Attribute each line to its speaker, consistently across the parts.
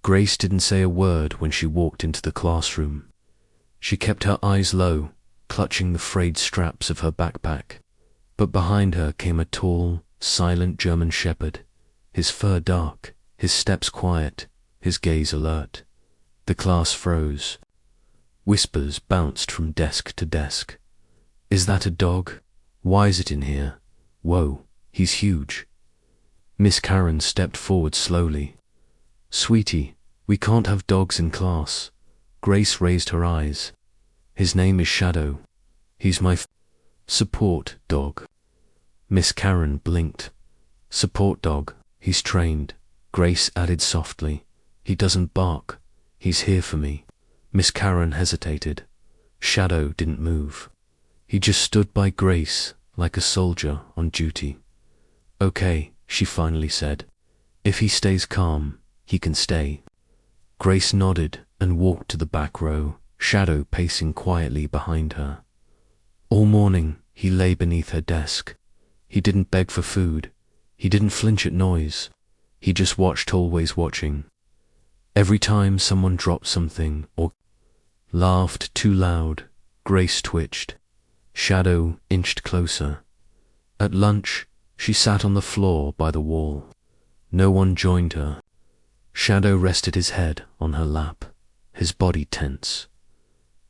Speaker 1: Grace didn't say a word when she walked into the classroom. She kept her eyes low, clutching the frayed straps of her backpack. But behind her came a tall, silent German shepherd, his fur dark, his steps quiet, his gaze alert. The class froze. Whispers bounced from desk to desk. Is that a dog? Why is it in here? Whoa, he's huge. Miss Karen stepped forward slowly. Sweetie, we can't have dogs in class. Grace raised her eyes. His name is Shadow. He's my support dog. Miss Karen blinked. Support dog, he's trained. Grace added softly. He doesn't bark. He's here for me. Miss Karen hesitated. Shadow didn't move. He just stood by Grace like a soldier on duty. Okay, she finally said. If he stays calm, he can stay. Grace nodded and walked to the back row, Shadow pacing quietly behind her. All morning, he lay beneath her desk. He didn't beg for food. He didn't flinch at noise. He just watched, always watching. Every time someone dropped something or laughed too loud, Grace twitched. Shadow inched closer. At lunch, she sat on the floor by the wall. No one joined her. Shadow rested his head on her lap, his body tense.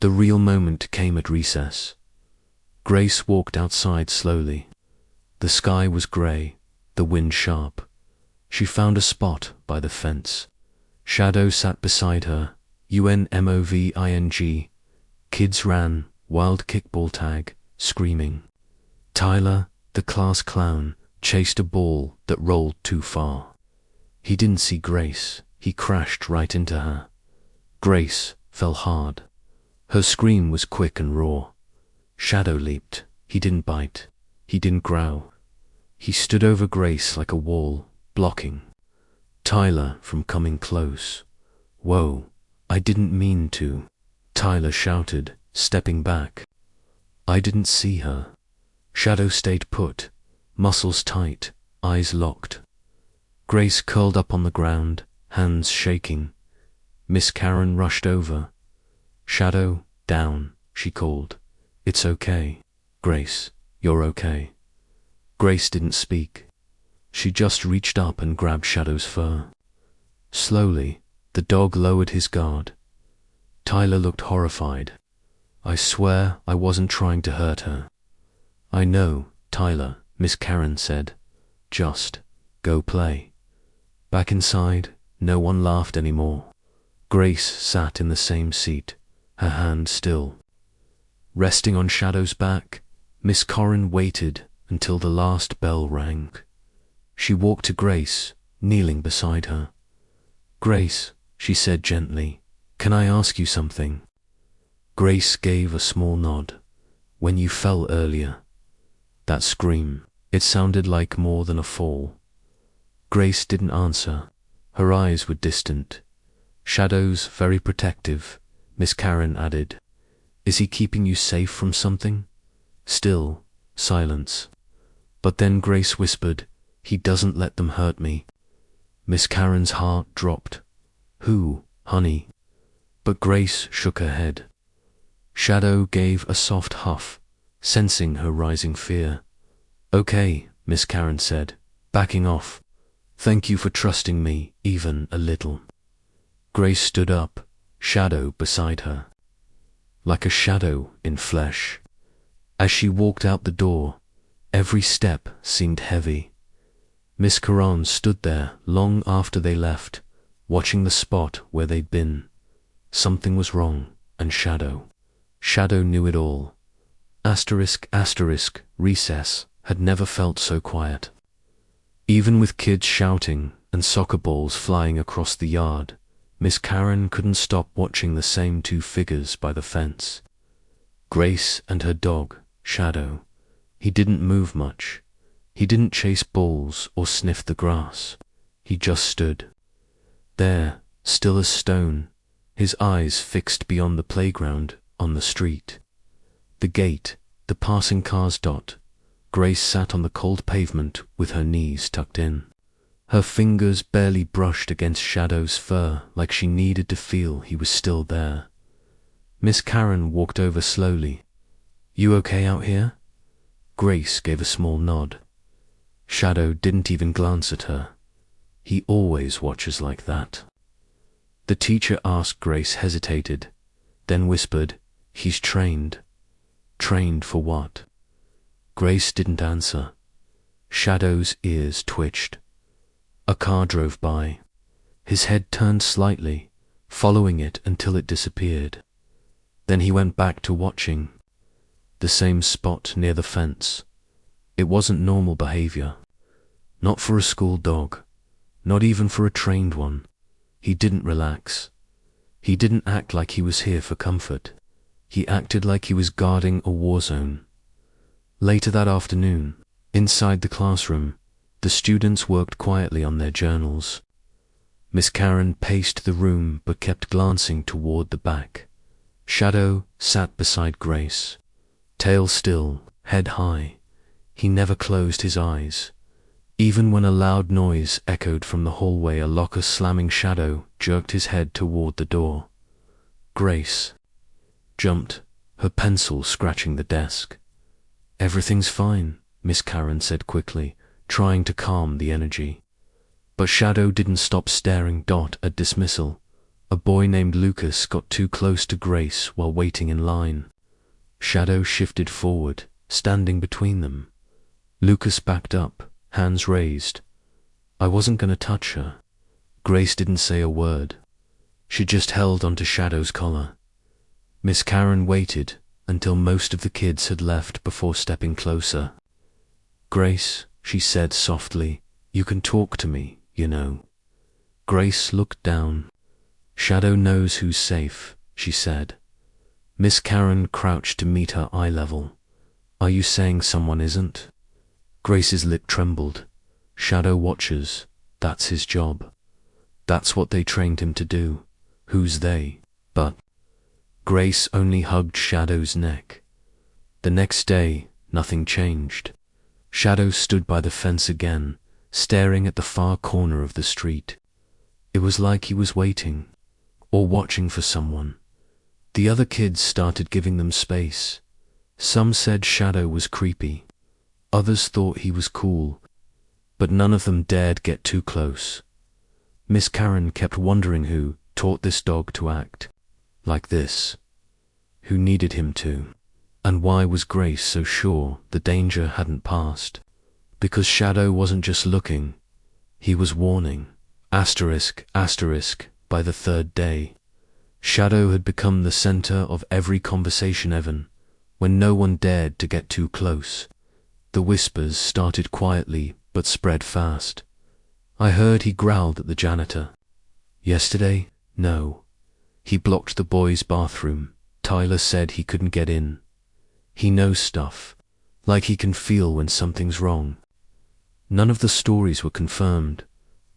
Speaker 1: The real moment came at recess. Grace walked outside slowly. The sky was grey, the wind sharp. She found a spot by the fence. Shadow sat beside her, UNMOVING. Kids ran, wild kickball tag, screaming. Tyler, the class clown, chased a ball that rolled too far. He didn't see Grace. He crashed right into her. Grace fell hard. Her scream was quick and raw. Shadow leaped. He didn't bite. He didn't growl. He stood over Grace like a wall, blocking Tyler from coming close. Whoa, I didn't mean to, Tyler shouted, stepping back. I didn't see her. Shadow stayed put, muscles tight, eyes locked. Grace curled up on the ground, hands shaking. Miss Karen rushed over. Shadow, down, she called. It's okay. Grace, you're okay. Grace didn't speak. She just reached up and grabbed Shadow's fur. Slowly, the dog lowered his guard. Tyler looked horrified. I swear I wasn't trying to hurt her. I know, Tyler, Miss Karen said. Just go play. Back inside, no one laughed anymore. Grace sat in the same seat, her hand still. Resting on Shadow's back, Miss Karen waited until the last bell rang. She walked to Grace, kneeling beside her. Grace, she said gently, can I ask you something? Grace gave a small nod. When you fell earlier, that scream, it sounded like more than a fall. Grace didn't answer. Her eyes were distant. Shadow's very protective, Miss Karen added. Is he keeping you safe from something? Still, silence. But then Grace whispered, he doesn't let them hurt me. Miss Karen's heart dropped. Who, honey? But Grace shook her head. Shadow gave a soft huff, sensing her rising fear. Okay, Miss Karen said, backing off. Thank you for trusting me, even a little. Grace stood up, Shadow beside her. Like a shadow in flesh. As she walked out the door, every step seemed heavy. Miss Karen stood there long after they left, watching the spot where they'd been. Something was wrong, and Shadow knew it all. Asterisk, asterisk, recess had never felt so quiet. Even with kids shouting and soccer balls flying across the yard, Miss Karen couldn't stop watching the same two figures by the fence. Grace and her dog, Shadow. He didn't move much. He didn't chase balls or sniff the grass. He just stood there, still as stone, his eyes fixed beyond the playground on the street. The gate, the passing cars dot. Grace sat on the cold pavement with her knees tucked in. Her fingers barely brushed against Shadow's fur, like she needed to feel he was still there. Miss Karen walked over slowly. "You okay out here?" Grace gave a small nod. Shadow didn't even glance at her. He always watches like that. The teacher asked. Grace hesitated, then whispered, "He's trained." Trained for what? Grace didn't answer. Shadow's ears twitched. A car drove by. His head turned slightly, following it until it disappeared. Then he went back to watching. The same spot near the fence. It wasn't normal behavior. Not for a school dog. Not even for a trained one. He didn't relax. He didn't act like he was here for comfort. He acted like he was guarding a war zone. Later that afternoon, inside the classroom, the students worked quietly on their journals. Miss Karen paced the room but kept glancing toward the back. Shadow sat beside Grace, tail still, head high. He never closed his eyes. Even when a loud noise echoed from the hallway, a locker slamming, Shadow jerked his head toward the door. Grace jumped, her pencil scratching the desk. "Everything's fine," Miss Karen said quickly, trying to calm the energy. But Shadow didn't stop staring. At dismissal, a boy named Lucas got too close to Grace while waiting in line. Shadow shifted forward, standing between them. Lucas backed up, hands raised. "I wasn't going to touch her." Grace didn't say a word. She just held onto Shadow's collar. Miss Karen waited until most of the kids had left before stepping closer. "Grace," she said softly, "you can talk to me, you know." Grace looked down. "Shadow knows who's safe," she said. Miss Karen crouched to meet her eye level. "Are you saying someone isn't?" Grace's lip trembled. "Shadow watches. That's his job. That's what they trained him to do." "Who's they?" "But..." Grace only hugged Shadow's neck. The next day, nothing changed. Shadow stood by the fence again, staring at the far corner of the street. It was like he was waiting, or watching for someone. The other kids started giving them space. Some said Shadow was creepy. Others thought he was cool, but none of them dared get too close. Miss Karen kept wondering who taught this dog to act like this. Who needed him to? And why was Grace so sure the danger hadn't passed? Because Shadow wasn't just looking, he was warning. Asterisk, asterisk, by the third day. Shadow had become the center of every conversation, even when no one dared to get too close. The whispers started quietly but spread fast. "I heard he growled at the janitor." "Yesterday? No. He blocked the boys' bathroom. Tyler said he couldn't get in." He knows stuff, like he can feel when something's wrong. None of the stories were confirmed,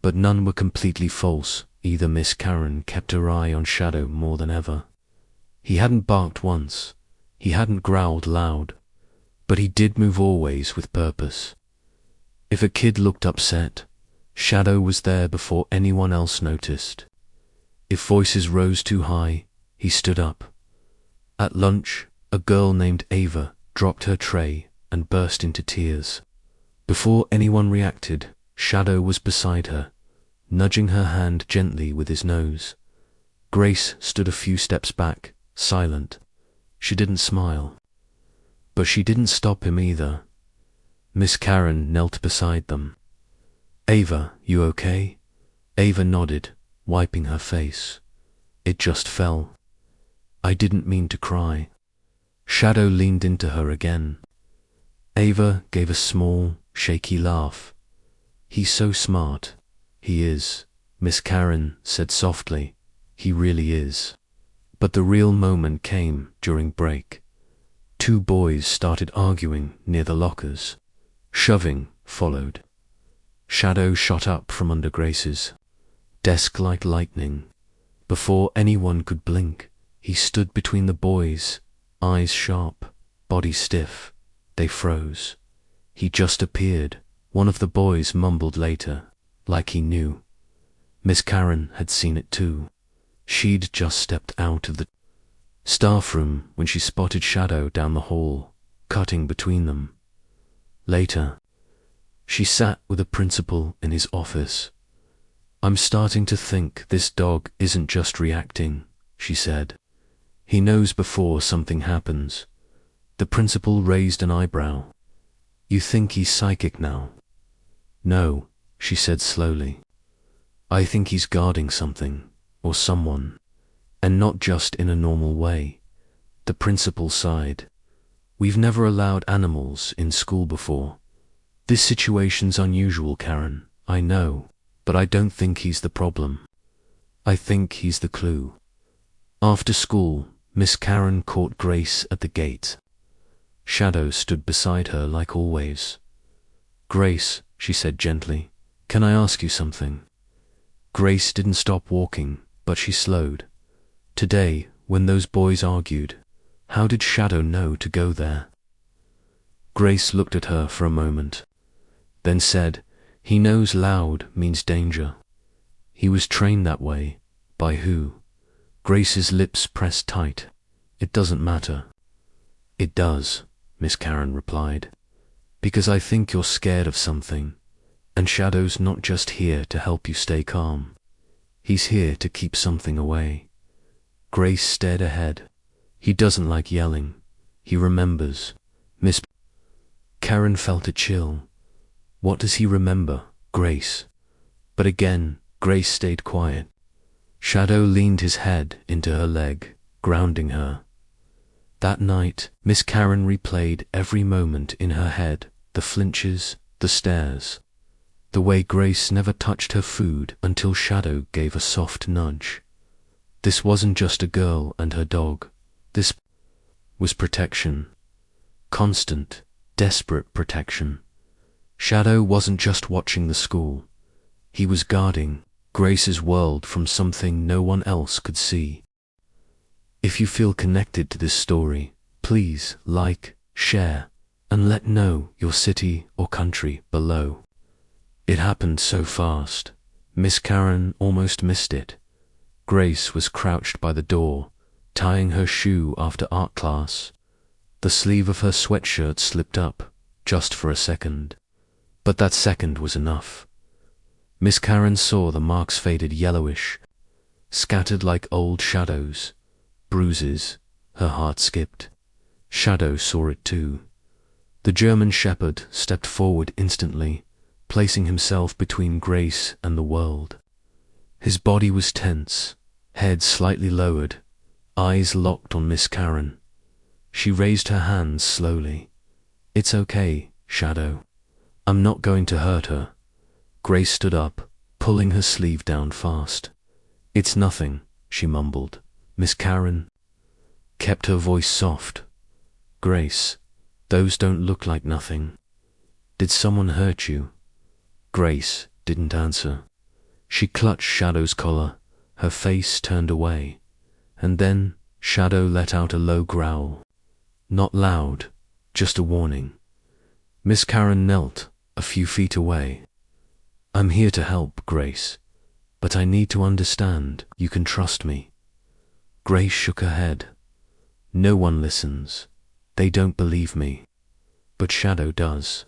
Speaker 1: but none were completely false either. Miss Karen kept her eye on Shadow more than ever. He hadn't barked once, he hadn't growled loud, but he did move always with purpose. If a kid looked upset, Shadow was there before anyone else noticed. If voices rose too high, he stood up. At lunch, a girl named Ava dropped her tray and burst into tears. Before anyone reacted, Shadow was beside her, nudging her hand gently with his nose. Grace stood a few steps back, silent. She didn't smile. But she didn't stop him either. Miss Karen knelt beside them. "Ava, you okay?" Ava nodded, wiping her face. "It just fell. I didn't mean to cry." Shadow leaned into her again. Ava gave a small, shaky laugh. "He's so smart." "He is," Miss Karen said softly. "He really is." But the real moment came during break. Two boys started arguing near the lockers. Shoving followed. Shadow shot up from under Grace's desk like lightning. Before anyone could blink, he stood between the boys, eyes sharp, body stiff. They froze. He just appeared, one of the boys mumbled later. like he knew. Miss Karen had seen it too. She'd just stepped out of the staff room when she spotted Shadow down the hall, cutting between them. Later, she sat with the principal in his office. "I'm starting to think this dog isn't just reacting," she said. "He knows before something happens." The principal raised an eyebrow. "You think he's psychic now?" "No," she said slowly. "I think he's guarding something, or someone, and not just in a normal way." The principal sighed. "We've never allowed animals in school before. This situation's unusual, Karen, I know, but I don't think he's the problem. I think he's the clue." After school, Miss Karen caught Grace at the gate. Shadow stood beside her like always. "Grace," she said gently, "can I ask you something?" Grace didn't stop walking, but she slowed. "Today, when those boys argued, how did Shadow know to go there?" Grace looked at her for a moment, then said, "He knows loud means danger. He was trained that way." "By who?" Grace's lips pressed tight. "It doesn't matter." "It does," Miss Karen replied, "because I think you're scared of something, and Shadow's not just here to help you stay calm. He's here to keep something away." Grace stared ahead. "He doesn't like yelling. He remembers." Miss Karen felt a chill. "What does he remember, Grace?" But again, Grace stayed quiet. Shadow leaned his head into her leg, grounding her. That night, Miss Karen replayed every moment in her head, the flinches, the stares, the way Grace never touched her food until Shadow gave a soft nudge. This wasn't just a girl and her dog. This was protection. Constant, desperate protection. Shadow wasn't just watching the school. He was guarding Grace's world from something no one else could see. If you feel connected to this story, please like, share, and let know your city or country below. It happened so fast. Miss Karen almost missed it. Grace was crouched by the door, tying her shoe after art class. The sleeve of her sweatshirt slipped up, just for a second. But that second was enough. Miss Karen saw the marks faded yellowish, scattered like old shadows, bruises. Her heart skipped. Shadow saw it too. The German shepherd stepped forward instantly, placing himself between Grace and the world. His body was tense, head slightly lowered, eyes locked on Miss Karen. She raised her hands slowly. "It's okay, Shadow. I'm not going to hurt her." Grace stood up, pulling her sleeve down fast. "It's nothing," she mumbled. Miss Karen kept her voice soft. "Grace, those don't look like nothing. Did someone hurt you?" Grace didn't answer. She clutched Shadow's collar, her face turned away, and then Shadow let out a low growl. Not loud, just a warning. Miss Karen knelt a few feet away. "I'm here to help, Grace, but I need to understand you can trust me." Grace shook her head. "No one listens. They don't believe me. But Shadow does."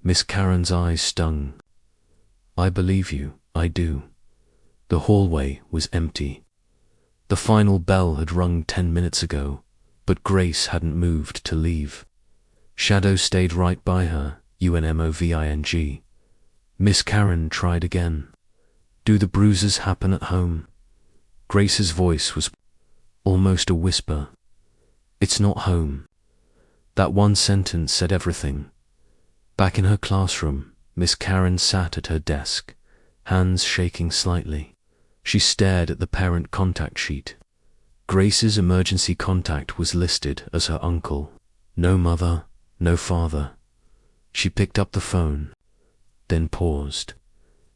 Speaker 1: Miss Karen's eyes stung. "I believe you, I do." The hallway was empty. The final bell had rung 10 minutes ago, but Grace hadn't moved to leave. Shadow stayed right by her, unmoving. Miss Karen tried again. "Do the bruises happen at home?" Grace's voice was almost a whisper. "It's not home." That one sentence said everything. Back in her classroom, Miss Karen sat at her desk, hands shaking slightly. She stared at the parent contact sheet. Grace's emergency contact was listed as her uncle. No mother, no father. She picked up the phone, then paused.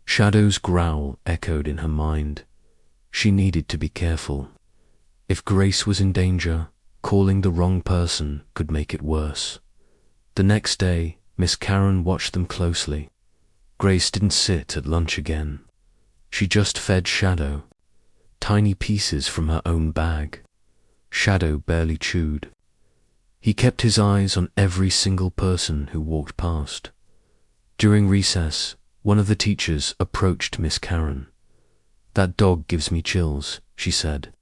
Speaker 1: Shadow's growl echoed in her mind. She needed to be careful. If Grace was in danger, calling the wrong person could make it worse. The next day, Miss Karen watched them closely. Grace didn't sit at lunch again. She just fed Shadow. Tiny pieces from her own bag. Shadow barely chewed. He kept his eyes on every single person who walked past. During recess, one of the teachers approached Miss Karen. "That dog gives me chills," she said.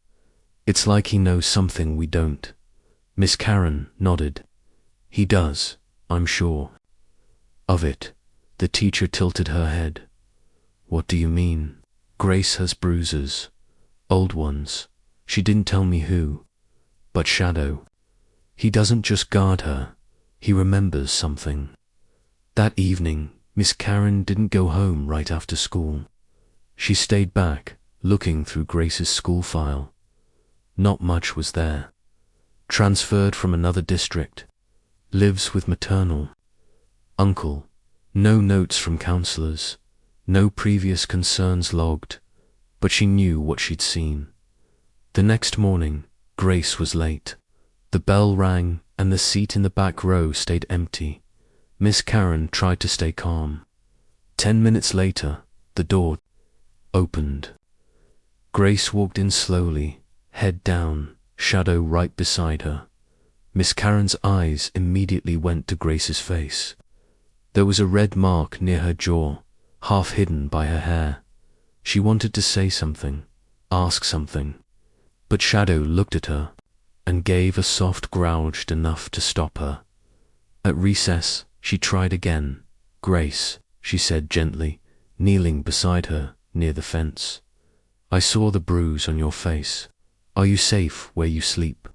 Speaker 1: "It's like he knows something we don't." Miss Karen nodded. "He does, I'm sure." "Of it." The teacher tilted her head. "What do you mean?" "Grace has bruises. Old ones. She didn't tell me who. But Shadow. He doesn't just guard her. He remembers something." That evening, Miss Karen didn't go home right after school. She stayed back, looking through Grace's school file. Not much was there. Transferred from another district. Lives with maternal. Uncle. No notes from counselors. No previous concerns logged. But she knew what she'd seen. The next morning, Grace was late. The bell rang and the seat in the back row stayed empty. Miss Karen tried to stay calm. 10 minutes later, the door opened. Grace walked in slowly, head down, Shadow right beside her. Miss Karen's eyes immediately went to Grace's face. There was a red mark near her jaw, half hidden by her hair. She wanted to say something, ask something, but Shadow looked at her and gave a soft growl just enough to stop her. At recess, she tried again. "Grace," she said gently, kneeling beside her near the fence. "I saw the bruise on your face. Are you safe where you sleep?"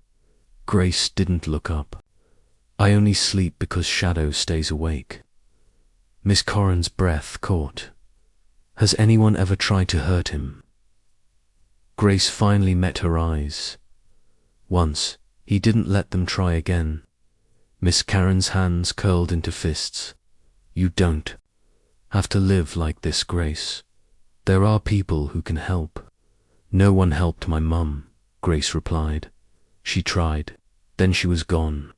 Speaker 1: Grace didn't look up. "I only sleep because Shadow stays awake." Miss Karen's breath caught. "Has anyone ever tried to hurt him?" Grace finally met her eyes. Once, he didn't let them try again. Miss Karen's hands curled into fists. "You don't have to live like this, Grace. There are people who can help." "No one helped my mum," Grace replied. She tried, then she was gone.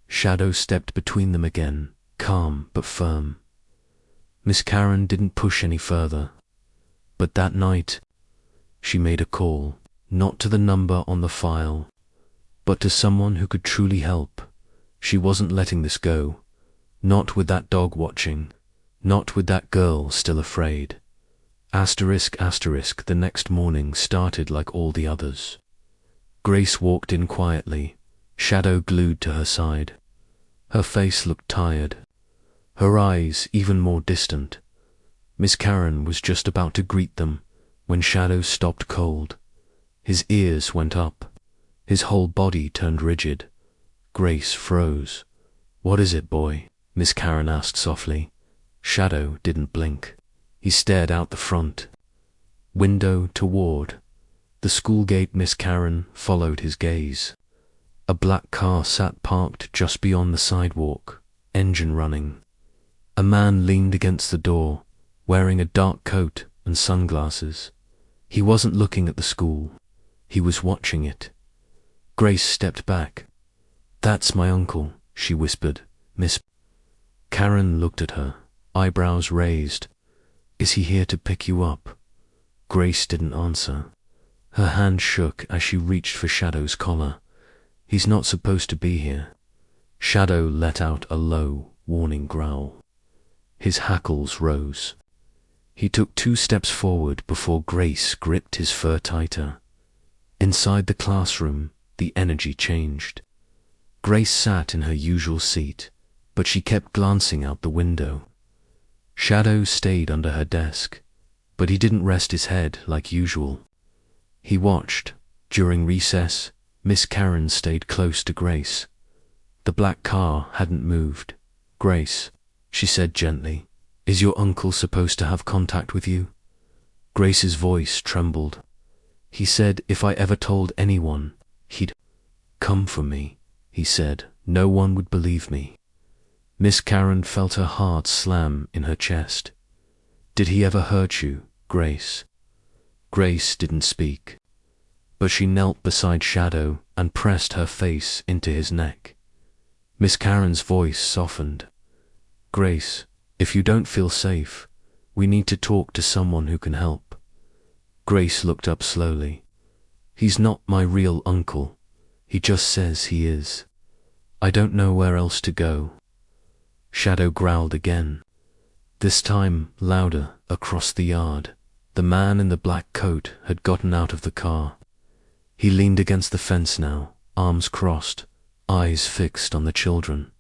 Speaker 1: Shadow stepped between them again, calm but firm. Miss Karen didn't push any further. But that night, she made a call, not to the number on the file, but to someone who could truly help. She wasn't letting this go. Not with that dog watching. Not with that girl still afraid. Asterisk, asterisk, the next morning started like all the others. Grace walked in quietly, Shadow glued to her side. Her face looked tired. Her eyes even more distant. Miss Karen was just about to greet them when Shadow stopped cold. His ears went up. His whole body turned rigid. Grace froze. "What is it, boy?" Miss Karen asked softly. Shadow didn't blink. He stared out the front. Window to ward. The school gate. Miss Karen followed his gaze. A black car sat parked just beyond the sidewalk, engine running. A man leaned against the door, wearing a dark coat and sunglasses. He wasn't looking at the school. He was watching it. Grace stepped back. "That's my uncle," she whispered. Miss Karen looked at her, eyebrows raised. "Is he here to pick you up?" Grace didn't answer. Her hand shook as she reached for Shadow's collar. "He's not supposed to be here." Shadow let out a low, warning growl. His hackles rose. He took 2 steps forward before Grace gripped his fur tighter. Inside the classroom, the energy changed. Grace sat in her usual seat, but she kept glancing out the window. Shadow stayed under her desk, but he didn't rest his head like usual. He watched. During recess, Miss Karen stayed close to Grace. The black car hadn't moved. "Grace," she said gently, "is your uncle supposed to have contact with you?" Grace's voice trembled. "He said if I ever told anyone, he'd come for me," he said. "No one would believe me." Miss Karen felt her heart slam in her chest. "Did he ever hurt you, Grace?" Grace didn't speak, but she knelt beside Shadow and pressed her face into his neck. Miss Karen's voice softened. "Grace, if you don't feel safe, We need to talk to someone who can help. Grace looked up slowly. He's not my real uncle. He just says he is. I don't know where else to go. Shadow growled again. This time louder across the yard. The man in the black coat had gotten out of the car. He leaned against the fence now, arms crossed, eyes fixed on the children.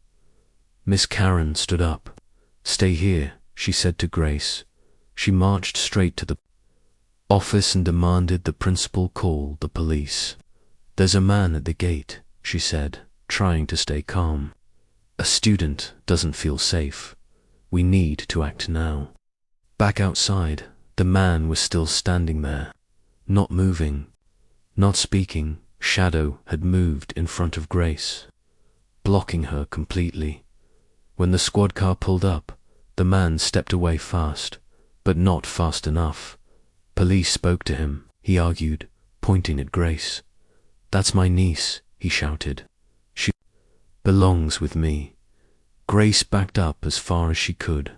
Speaker 1: Miss Karen stood up. "Stay here," she said to Grace. She marched straight to the office and demanded the principal call the police. "There's a man at the gate," she said, trying to stay calm. "A student doesn't feel safe. We need to act now." Back outside, the man was still standing there, not moving, not speaking. Shadow had moved in front of Grace, blocking her completely. When the squad car pulled up, the man stepped away fast, but not fast enough. "Police spoke to him," he argued, pointing at Grace. "That's my niece," he shouted. "She belongs with me." Grace backed up as far as she could.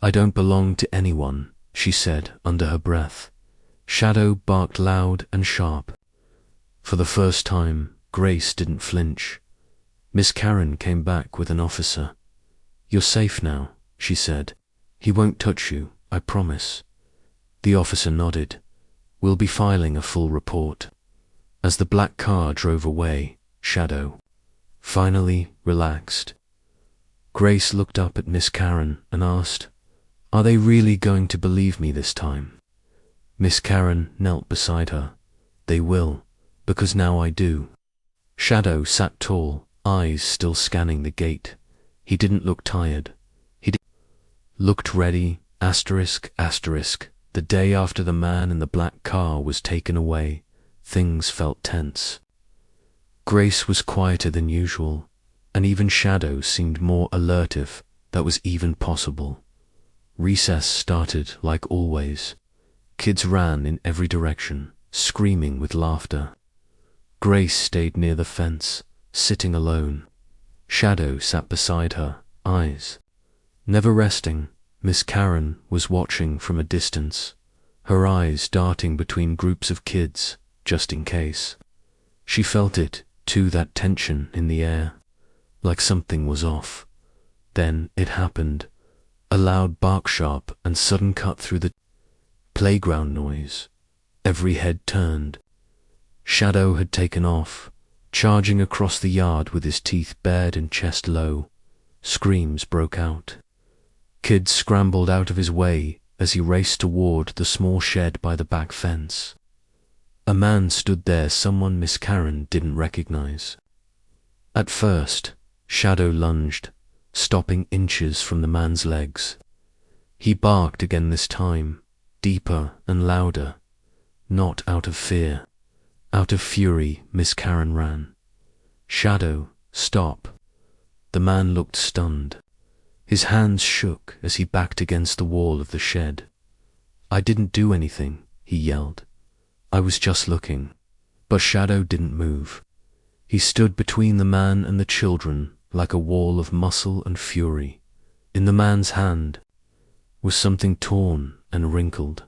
Speaker 1: "I don't belong to anyone," she said under her breath. Shadow barked loud and sharp. For the first time, Grace didn't flinch. Miss Karen came back with an officer. "You're safe now," she said. "He won't touch you, I promise." The officer nodded. "We'll be filing a full report." As the black car drove away, Shadow finally relaxed. Grace looked up at Miss Karen and asked, "Are they really going to believe me this time?" Miss Karen knelt beside her. "They will, because now I do." Shadow sat tall, eyes still scanning the gate. He didn't look tired. He looked ready, asterisk. The day after the man in the black car was taken away, things felt tense. Grace was quieter than usual, and even Shadow seemed more alert if that was even possible. Recess started like always. Kids ran in every direction, screaming with laughter. Grace stayed near the fence, sitting alone. Shadow sat beside her, eyes never resting. Miss Karen was watching from a distance, her eyes darting between groups of kids, just in case. She felt it, too, that tension in the air, like something was off. Then it happened. A loud bark, sharp and sudden, cut through the playground noise. Every head turned. Shadow had taken off, charging across the yard with his teeth bared and chest low. Screams broke out. Kids scrambled out of his way as he raced toward the small shed by the back fence. A man stood there, someone Miss Karen didn't recognize. At first, Shadow lunged, stopping inches from the man's legs. He barked again, this time, deeper and louder. Not out of fear, out of fury. Miss Karen ran. "Shadow, stop." The man looked stunned. His hands shook as he backed against the wall of the shed. "I didn't do anything," he yelled. "I was just looking." But Shadow didn't move. He stood between the man and the children like a wall of muscle and fury. In the man's hand was something torn and wrinkled.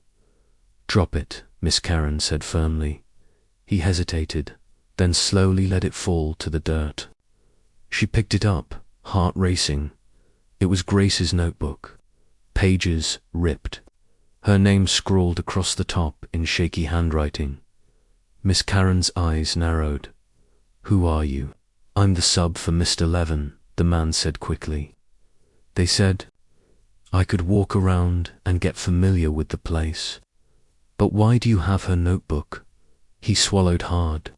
Speaker 1: "Drop it," Miss Karen said firmly. He hesitated, then slowly let it fall to the dirt. She picked it up, heart racing. It was Grace's notebook, pages ripped, her name scrawled across the top in shaky handwriting. Miss Karen's eyes narrowed. "Who are you?" "I'm the sub for Mr. Levin," the man said quickly. "They said I could walk around and get familiar with the place." "But why do you have her notebook?" He swallowed hard.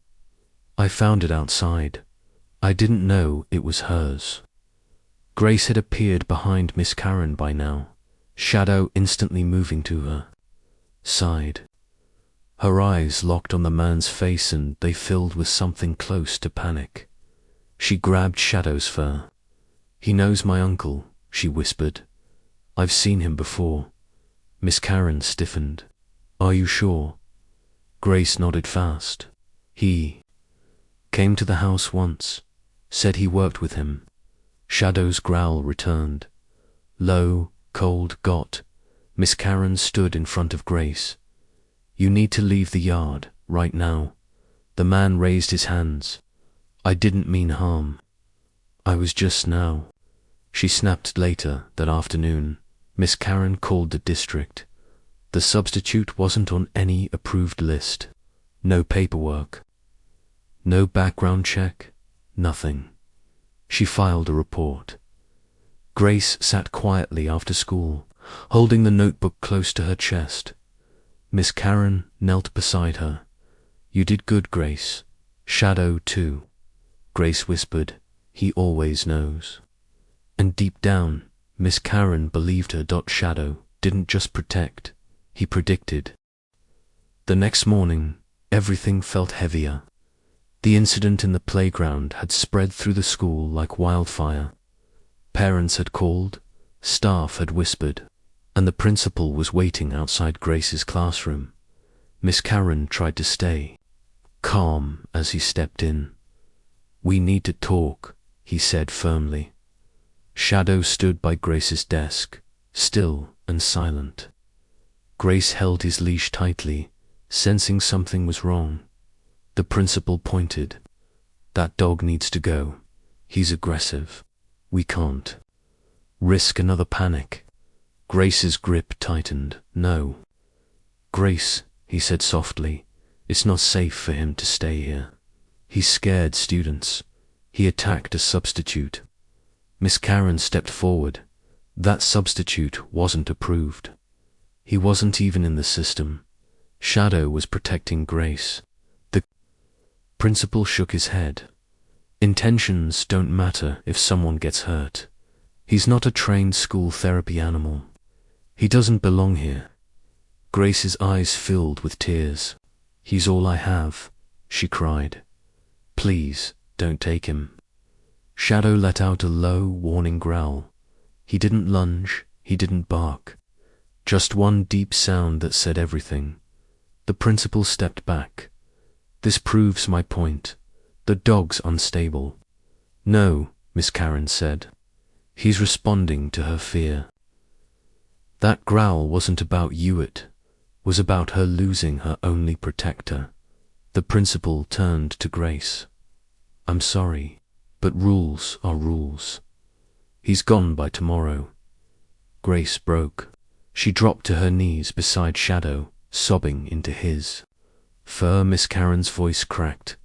Speaker 1: "I found it outside. I didn't know it was hers." Grace had appeared behind Miss Karen by now, Shadow instantly moving to her side. Her eyes locked on the man's face and they filled with something close to panic. She grabbed Shadow's fur. "He knows my uncle," she whispered. "I've seen him before." Miss Karen stiffened. "Are you sure?" Grace nodded fast. "He came to the house once, said he worked with him." Shadow's growl returned. Low, cold, got Miss Karen stood in front of Grace. You need to leave the yard, right now. The man raised his hands. I didn't mean harm. I was just now. She snapped. Later that afternoon, Miss Karen called the district. The substitute wasn't on any approved list. No paperwork. No background check. Nothing. She filed a report. Grace sat quietly after school, holding the notebook close to her chest. Miss Karen knelt beside her. You did good, Grace. Shadow, too. Grace whispered, he always knows. And deep down, Miss Karen believed her. Shadow didn't just protect, he predicted. The next morning, everything felt heavier. The incident in the playground had spread through the school like wildfire. Parents had called, staff had whispered, and the principal was waiting outside Grace's classroom. Miss Karen tried to stay calm as he stepped in. We need to talk, he said firmly. Shadow stood by Grace's desk, still and silent. Grace held his leash tightly, sensing something was wrong. The principal pointed. That dog needs to go. He's aggressive. We can't risk another panic. Grace's grip tightened. No. Grace, he said softly, it's not safe for him to stay here. He scared students. He attacked a substitute. Miss Karen stepped forward. That substitute wasn't approved. He wasn't even in the system. Shadow was protecting Grace. The principal shook his head. Intentions don't matter if someone gets hurt. He's not a trained school therapy animal. He doesn't belong here. Grace's eyes filled with tears. He's all I have, she cried. Please, don't take him. Shadow let out a low, warning growl. He didn't lunge, he didn't bark. Just one deep sound that said everything. The principal stepped back. This proves my point. The dog's unstable. No, Miss Karen said. He's responding to her fear. That growl wasn't about you, it was about her losing her only protector. The principal turned to Grace. I'm sorry, but rules are rules. He's gone by tomorrow. Grace broke. She dropped to her knees beside Shadow, sobbing into his fur. Miss Karen's voice cracked.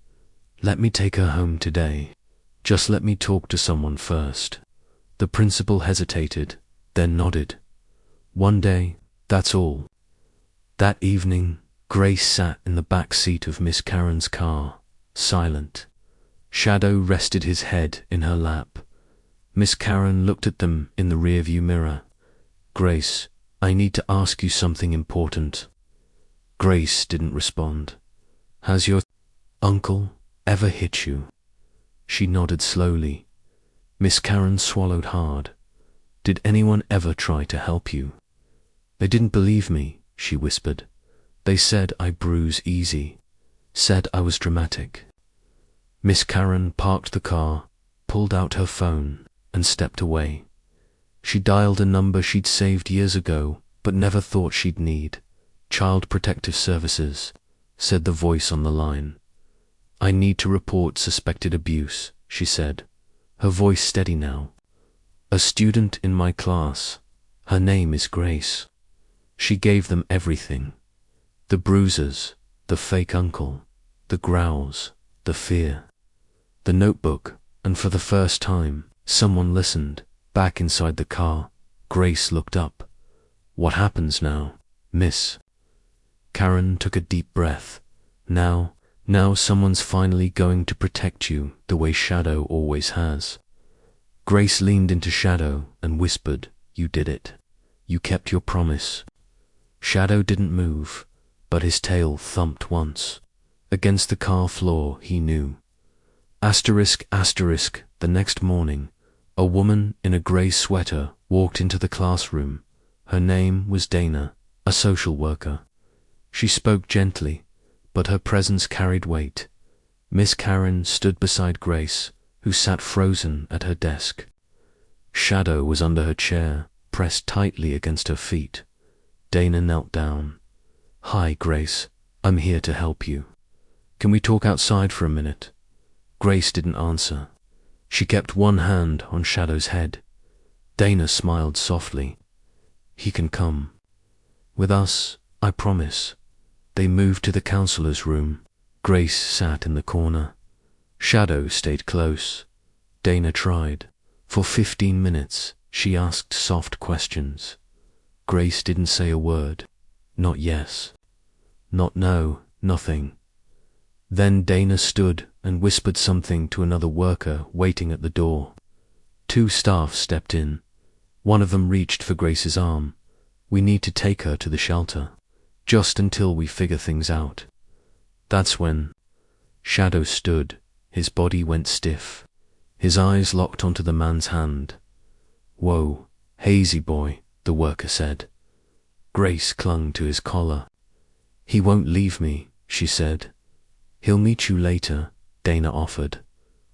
Speaker 1: Let me take her home today. Just let me talk to someone first. The principal hesitated, then nodded. One day, that's all. That evening, Grace sat in the back seat of Miss Karen's car, silent. Shadow rested his head in her lap. Miss Karen looked at them in the rearview mirror. Grace, I need to ask you something important. Grace didn't respond. Has your uncle ever hit you? She nodded slowly. Miss Karen swallowed hard. Did anyone ever try to help you? They didn't believe me, she whispered. They said I bruise easy. Said I was dramatic. Miss Karen parked the car, pulled out her phone, and stepped away. She dialed a number she'd saved years ago, but never thought she'd need. Child Protective Services, said the voice on the line. I need to report suspected abuse, she said, her voice steady now. A student in my class. Her name is Grace. She gave them everything. The bruises, the fake uncle, the growls, the fear. The notebook, and for the first time, someone listened. Back inside the car, Grace looked up. What happens now, miss? Karen took a deep breath. Now someone's finally going to protect you the way Shadow always has. Grace leaned into Shadow and whispered, you did it. You kept your promise. Shadow didn't move, but his tail thumped once. Against the car floor, he knew. Asterisk, asterisk, the next morning, a woman in a grey sweater walked into the classroom. Her name was Dana, a social worker. She spoke gently, but her presence carried weight. Miss Karen stood beside Grace, who sat frozen at her desk. Shadow was under her chair, pressed tightly against her feet. Dana knelt down. "Hi, Grace. I'm here to help you. Can we talk outside for a minute?" Grace didn't answer. She kept one hand on Shadow's head. Dana smiled softly. "He can come. With us, I promise." They moved to the counselor's room. Grace sat in the corner. Shadow stayed close. Dana tried. For 15 minutes, she asked soft questions. Grace didn't say a word. Not yes. Not no, nothing. Then Dana stood and whispered something to another worker waiting at the door. 2 staff stepped in. One of them reached for Grace's arm. "We need to take her to the shelter, just until we figure things out." That's when Shadow stood. His body went stiff. His eyes locked onto the man's hand. "Whoa, hazy boy," the worker said. Grace clung to his collar. "He won't leave me," she said. "He'll meet you later," Dana offered.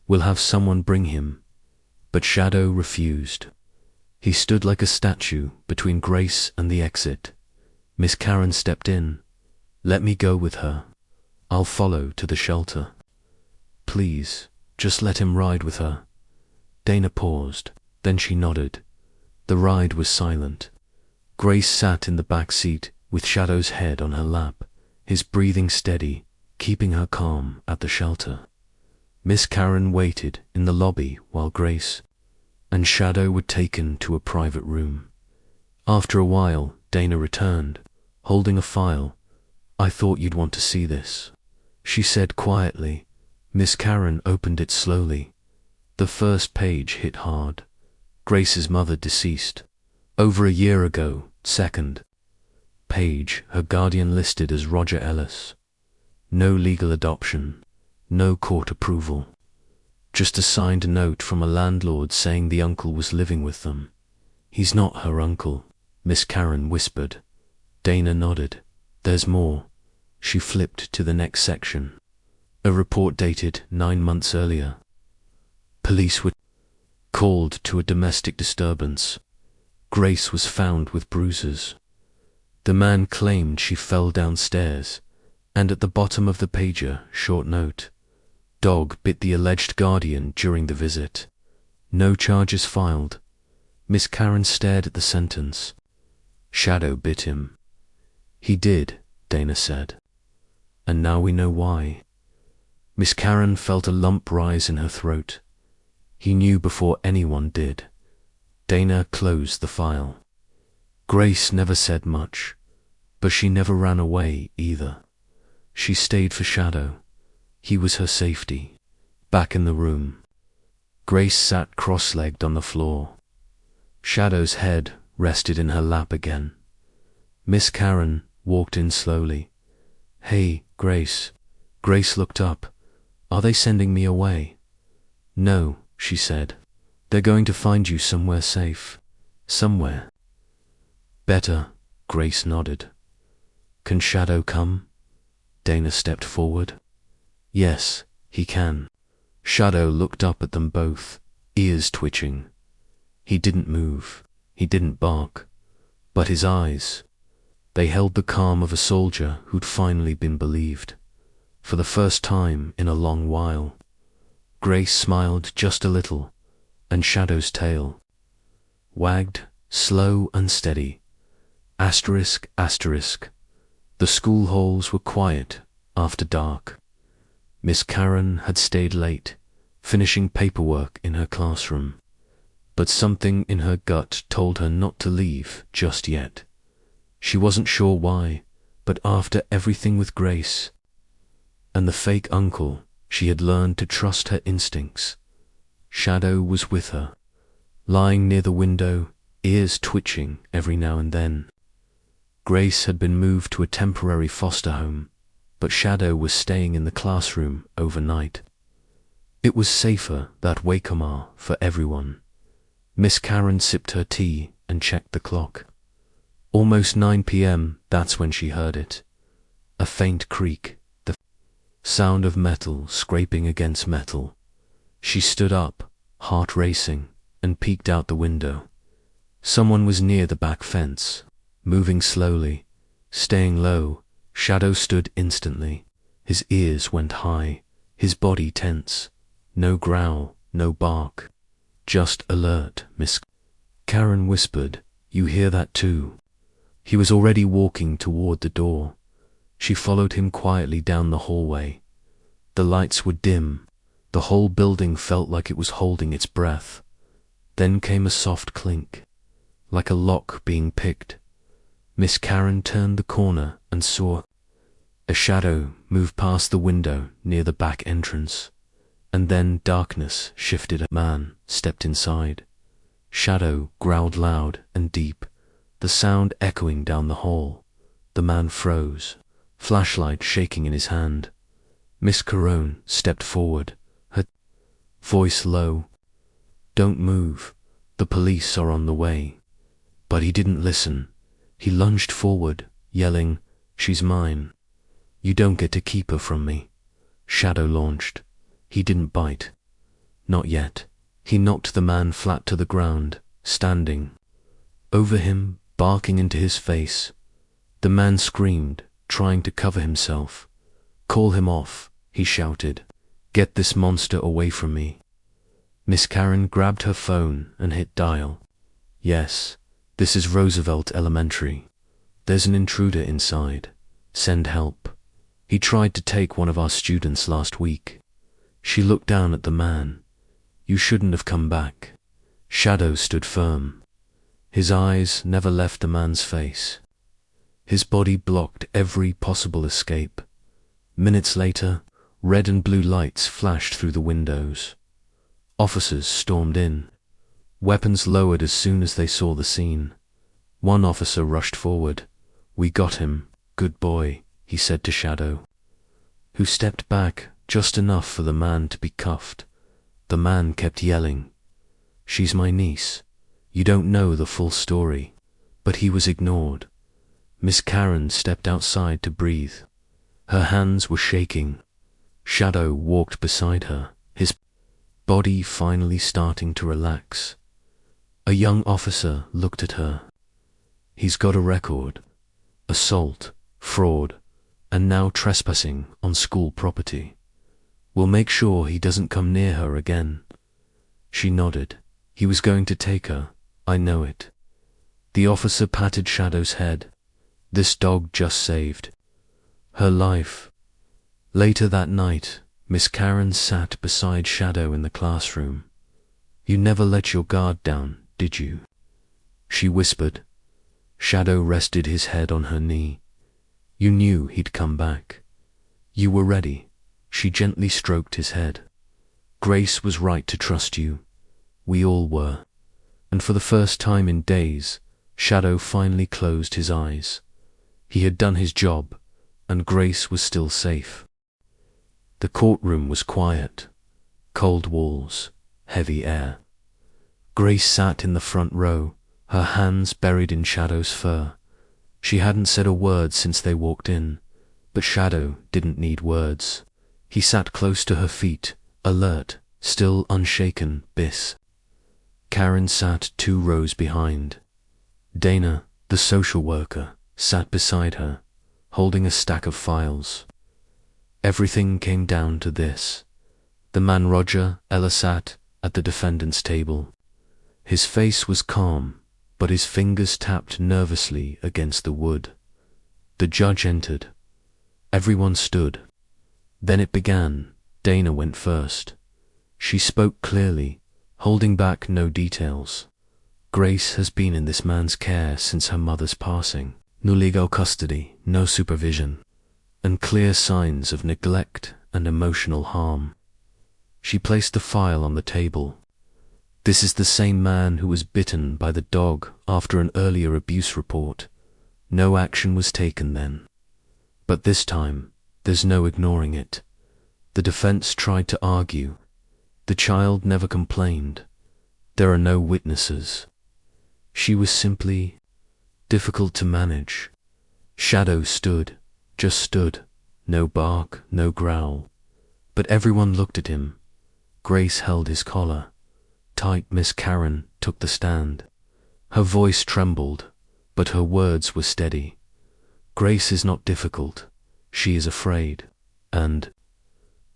Speaker 1: "We'll have someone bring him." But Shadow refused. He stood like a statue between Grace and the exit. Miss Karen stepped in. "Let me go with her. I'll follow to the shelter." "Please, just let him ride with her." Dana paused, then she nodded. The ride was silent. Grace sat in the back seat with Shadow's head on her lap, his breathing steady, keeping her calm at the shelter. Miss Karen waited in the lobby while Grace and Shadow were taken to a private room. After a while, Dana returned, holding a file. "I thought you'd want to see this," she said quietly. Miss Karen opened it slowly. The first page hit hard. Grace's mother deceased. Over a year ago. Second page, her guardian listed as Roger Ellis. No legal adoption, no court approval. Just a signed note from a landlord saying the uncle was living with them. "He's not her uncle," Miss Karen whispered. Dana nodded. "There's more." She flipped to the next section. A report dated 9 months earlier. Police were called to a domestic disturbance. Grace was found with bruises. The man claimed she fell downstairs, and at the bottom of the pager, short note: "Dog bit the alleged guardian during the visit. No charges filed." Miss Karen stared at the sentence. "Shadow bit him." "He did," Dana said. "And now we know why." Miss Karen felt a lump rise in her throat. He knew before anyone did. Dana closed the file. Grace never said much, but she never ran away either. She stayed for Shadow. He was her safety. Back in the room, Grace sat cross-legged on the floor. Shadow's head rested in her lap again. Miss Karen walked in slowly. "Hey, Grace." Grace looked up. "Are they sending me away?" "No," she said. "They're going to find you somewhere safe. Somewhere better." Grace nodded. "Can Shadow come?" Dana stepped forward. "Yes, he can." Shadow looked up at them both, ears twitching. He didn't move. He didn't bark. But his eyes, they held the calm of a soldier who'd finally been believed. For the first time in a long while. Grace smiled just a little, and Shadow's tail wagged, slow and steady. Asterisk, asterisk. The school halls were quiet after dark. Miss Karen had stayed late, finishing paperwork in her classroom. But something in her gut told her not to leave just yet. She wasn't sure why, but after everything with Grace and the fake uncle, she had learned to trust her instincts. Shadow was with her, lying near the window, ears twitching every now and then. Grace had been moved to a temporary foster home, but Shadow was staying in the classroom overnight. It was safer that Wakomar for everyone. Miss Karen sipped her tea and checked the clock. Almost 9 p.m., that's when she heard it. A faint creak, the sound of metal scraping against metal. She stood up, heart racing, and peeked out the window. Someone was near the back fence, Moving slowly, staying low, Shadow stood instantly. His ears went high, his body tense. No growl, no bark. Just alert, Miss. Karen whispered, "You hear that too?" He was already walking toward the door. She followed him quietly down the hallway. The lights were dim. The whole building felt like it was holding its breath. Then came a soft clink, like a lock being picked. Miss Karen turned the corner and saw a shadow move past the window near the back entrance. And then darkness shifted. A man stepped inside. Shadow growled loud and deep, the sound echoing down the hall. The man froze, flashlight shaking in his hand. Miss Caron stepped forward, her voice low. "Don't move, the police are on the way." But he didn't listen. He lunged forward, yelling, "She's mine. You don't get to keep her from me." Shadow launched. He didn't bite. Not yet. He knocked the man flat to the ground, standing over him, barking into his face. The man screamed, trying to cover himself. "Call him off," he shouted. "Get this monster away from me." Miss Karen grabbed her phone and hit dial. "Yes, this is Roosevelt Elementary. There's an intruder inside. Send help. He tried to take one of our students last week." She looked down at the man. "You shouldn't have come back." Shadow stood firm. His eyes never left the man's face. His body blocked every possible escape. Minutes later, red and blue lights flashed through the windows. Officers stormed in, weapons lowered as soon as they saw the scene. One officer rushed forward. "We got him. Good boy," he said to Shadow, who stepped back just enough for the man to be cuffed. The man kept yelling, "She's my niece. You don't know the full story." But he was ignored. Miss Karen stepped outside to breathe. Her hands were shaking. Shadow walked beside her, his body finally starting to relax. A young officer looked at her. "He's got a record. Assault, fraud, and now trespassing on school property. We'll make sure he doesn't come near her again." She nodded. "He was going to take her. I know it." The officer patted Shadow's head. "This dog just saved her life." Later that night, Miss Karen sat beside Shadow in the classroom. "You never let your guard down, did you?" she whispered. Shadow rested his head on her knee. "You knew he'd come back. You were ready." She gently stroked his head. "Grace was right to trust you. We all were." And for the first time in days, Shadow finally closed his eyes. He had done his job, and Grace was still safe. The courtroom was quiet. Cold walls, heavy air. Grace sat in the front row, her hands buried in Shadow's fur. She hadn't said a word since they walked in, but Shadow didn't need words. He sat close to her feet, alert, still unshaken. Biss. Karen sat 2 rows behind. Dana, the social worker, sat beside her, holding a stack of files. Everything came down to this. The man Roger Ella sat at the defendant's table. His face was calm, but his fingers tapped nervously against the wood. The judge entered. Everyone stood. Then it began. Dana went first. She spoke clearly, holding back no details. "Grace has been in this man's care since her mother's passing. No legal custody, no supervision, and clear signs of neglect and emotional harm." She placed the file on the table. "This is the same man who was bitten by the dog after an earlier abuse report. No action was taken then. But this time, there's no ignoring it. The defense tried to argue. The child never complained. There are no witnesses. She was simply difficult to manage." Shadow stood, just stood. No bark, no growl. But everyone looked at him. Grace held his collar. Tight. Miss Karen took the stand. Her voice trembled. but her words were steady. Grace is not difficult. She is afraid. And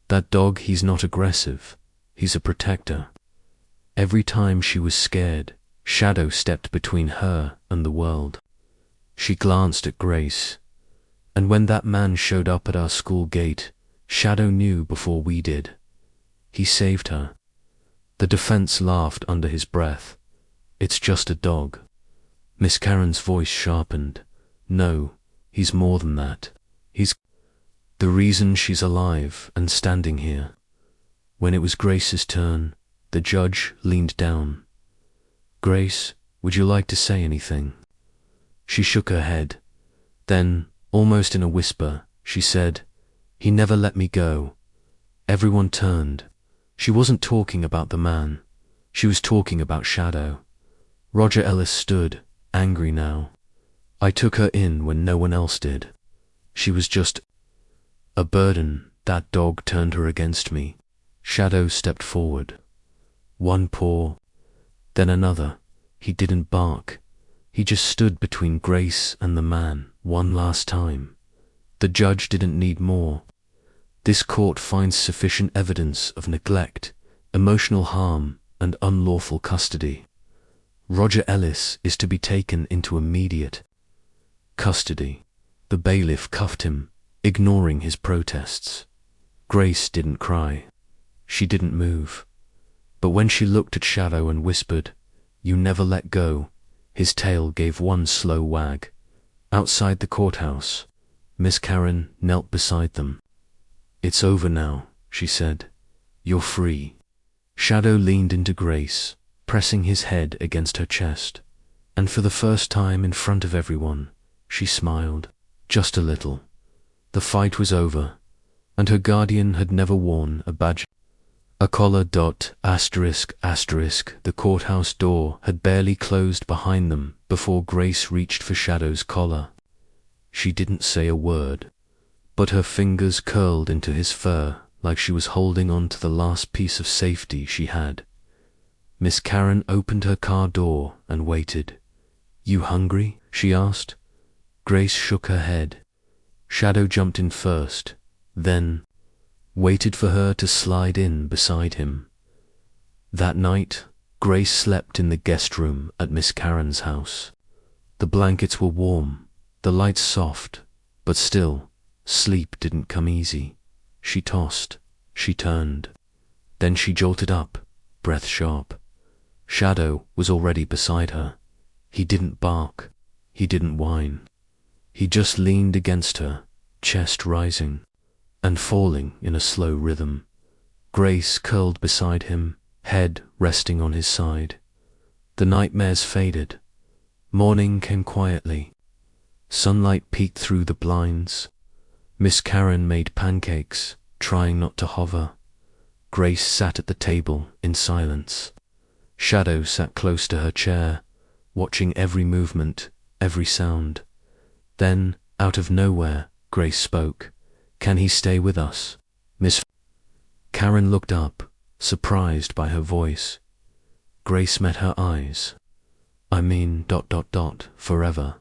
Speaker 1: that dog, he's not aggressive. He's a protector. Every time she was scared, Shadow stepped between her and the world. She glanced at Grace, and when that man showed up at our school gate, Shadow knew before we did. He saved her. The defense laughed under his breath. It's just a dog. Miss Karen's voice sharpened. No, he's more than that. He's the reason she's alive and standing here. When it was Grace's turn, the judge leaned down. Grace, would you like to say anything? She shook her head. Then, almost in a whisper, she said, He never let me go. Everyone turned. She wasn't talking about the man. She was talking about Shadow. Roger Ellis stood, angry now. I took her in when no one else did. She was just a burden. That dog turned her against me. Shadow stepped forward. One paw, then another. He didn't bark. He just stood between Grace and the man one last time. The judge didn't need more. This court finds sufficient evidence of neglect, emotional harm, and unlawful custody. Roger Ellis is to be taken into immediate custody. The bailiff cuffed him, ignoring his protests. Grace didn't cry. She didn't move. But when she looked at Shadow and whispered, You never let go, his tail gave one slow wag. Outside the courthouse, Miss Karen knelt beside them. It's over now, she said. You're free. Shadow leaned into Grace, pressing his head against her chest, and for the first time in front of everyone, she smiled, just a little. The fight was over, and her guardian had never worn a badge. A collar. Asterisk. The courthouse door had barely closed behind them before Grace reached for Shadow's collar. She didn't say a word, but her fingers curled into his fur like she was holding on to the last piece of safety she had. Miss Karen opened her car door and waited. You hungry? She asked. Grace shook her head. Shadow jumped in first, then waited for her to slide in beside him. That night, Grace slept in the guest room at Miss Karen's house. The blankets were warm, the lights soft, but still, sleep didn't come easy. She tossed, she turned. Then she jolted up, breath sharp. Shadow was already beside her. He didn't bark, he didn't whine. He just leaned against her, chest rising and falling in a slow rhythm. Grace curled beside him, head resting on his side. The nightmares faded. Morning came quietly. Sunlight peeked through the blinds. Miss Karen made pancakes, trying not to hover. Grace sat at the table in silence. Shadow sat close to her chair, watching every movement, every sound. Then, out of nowhere, Grace spoke. Can he stay with us? Miss Karen looked up, surprised by her voice. Grace met her eyes. I mean ... forever.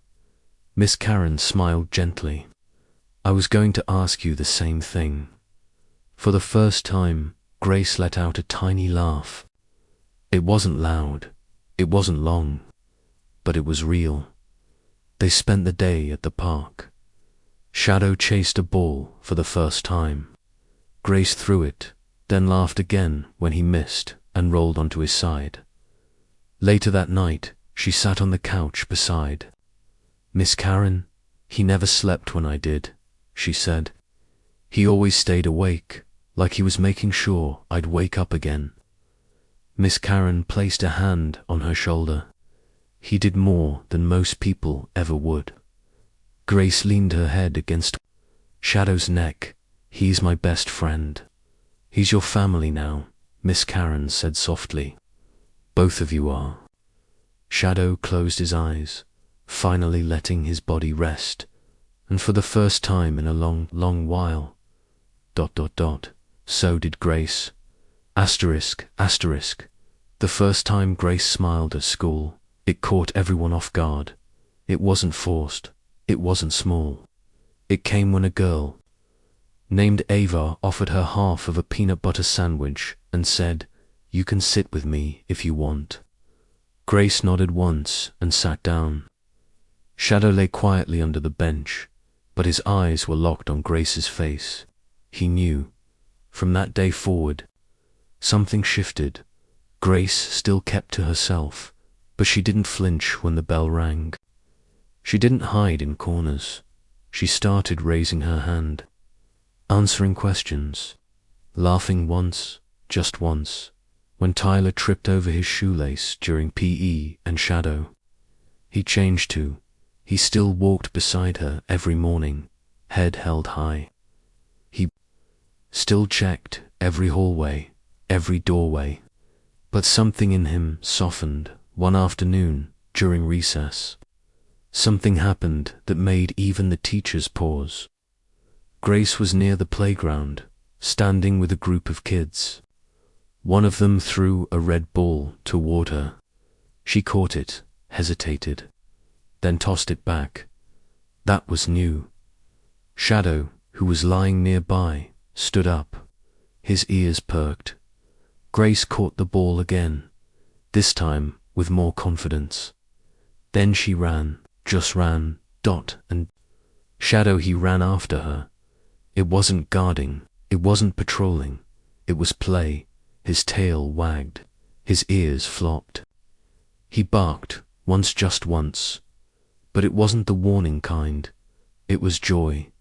Speaker 1: Miss Karen smiled gently. I was going to ask you the same thing. For the first time, Grace let out a tiny laugh. It wasn't loud, it wasn't long, but it was real. They spent the day at the park. Shadow chased a ball for the first time. Grace threw it, then laughed again when he missed and rolled onto his side. Later that night, she sat on the couch beside. Miss Karen, he never slept when I did, she said. He always stayed awake, like he was making sure I'd wake up again. Miss Karen placed a hand on her shoulder. He did more than most people ever would. Grace leaned her head against Shadow's neck. He's my best friend. He's your family now, Miss Karen said softly. Both of you are. Shadow closed his eyes, finally letting his body rest, and for the first time in a long while. ... So did Grace. Asterisk. The first time Grace smiled at school, it caught everyone off guard. It wasn't forced. It wasn't small. It came when a girl named Ava offered her half of a peanut butter sandwich and said, "You can sit with me if you want." Grace nodded once and sat down. Shadow lay quietly under the bench, but his eyes were locked on Grace's face. He knew, from that day forward, something shifted. Grace still kept to herself, but she didn't flinch when the bell rang. She didn't hide in corners. She started raising her hand, answering questions, laughing once, just once, when Tyler tripped over his shoelace during PE and Shadow. He changed too. He still walked beside her every morning, head held high. He still checked every hallway, every doorway. But something in him softened one afternoon during recess. Something happened that made even the teachers pause. Grace was near the playground, standing with a group of kids. One of them threw a red ball toward her. She caught it, hesitated, then tossed it back. That was new. Shadow, who was lying nearby, stood up. His ears perked. Grace caught the ball again, this time with more confidence. Then she ran, just ran, and Shadow, he ran after her. It wasn't guarding, it wasn't patrolling, it was play. His tail wagged, his ears flopped. He barked, once, just once. But it wasn't the warning kind, it was joy.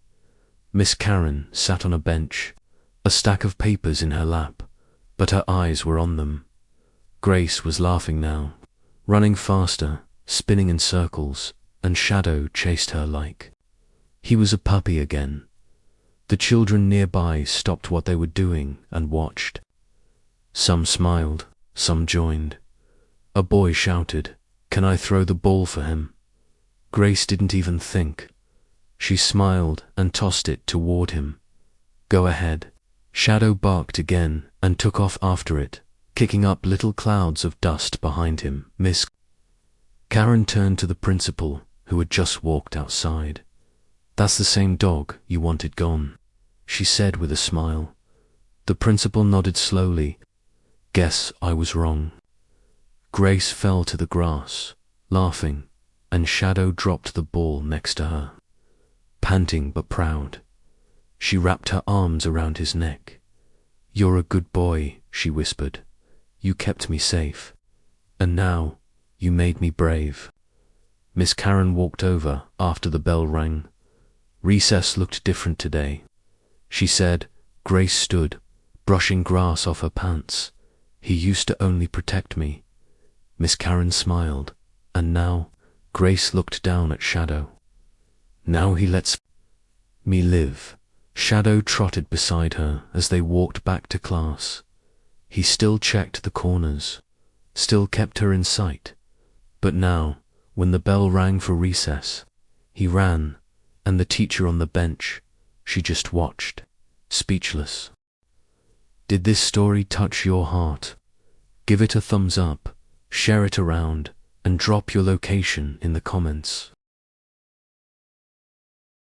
Speaker 1: Miss Karen sat on a bench, a stack of papers in her lap, but her eyes were on them. Grace was laughing now, running faster, spinning in circles, and Shadow chased her like he was a puppy again. The children nearby stopped what they were doing and watched. Some smiled, some joined. A boy shouted, "Can I throw the ball for him?" Grace didn't even think. She smiled and tossed it toward him. "Go ahead." Shadow barked again and took off after it, kicking up little clouds of dust behind him. Miss Karen turned to the principal, who had just walked outside. "That's the same dog you wanted gone," she said with a smile. The principal nodded slowly. "Guess I was wrong." Grace fell to the grass, laughing, and Shadow dropped the ball next to her. Panting but proud, she wrapped her arms around his neck. "You're a good boy," she whispered. "You kept me safe. And now, you made me brave." Miss Karen walked over after the bell rang. Recess looked different today, she said. Grace stood, brushing grass off her pants. "He used to only protect me." Miss Karen smiled, and now Grace looked down at Shadow. "Now he lets me live." Shadow trotted beside her as they walked back to class. He still checked the corners, still kept her in sight. But now, when the bell rang for recess, he ran, and the teacher on the bench, she just watched, speechless. Did this story touch your heart? Give it a thumbs up, share it around, and drop your location in the comments.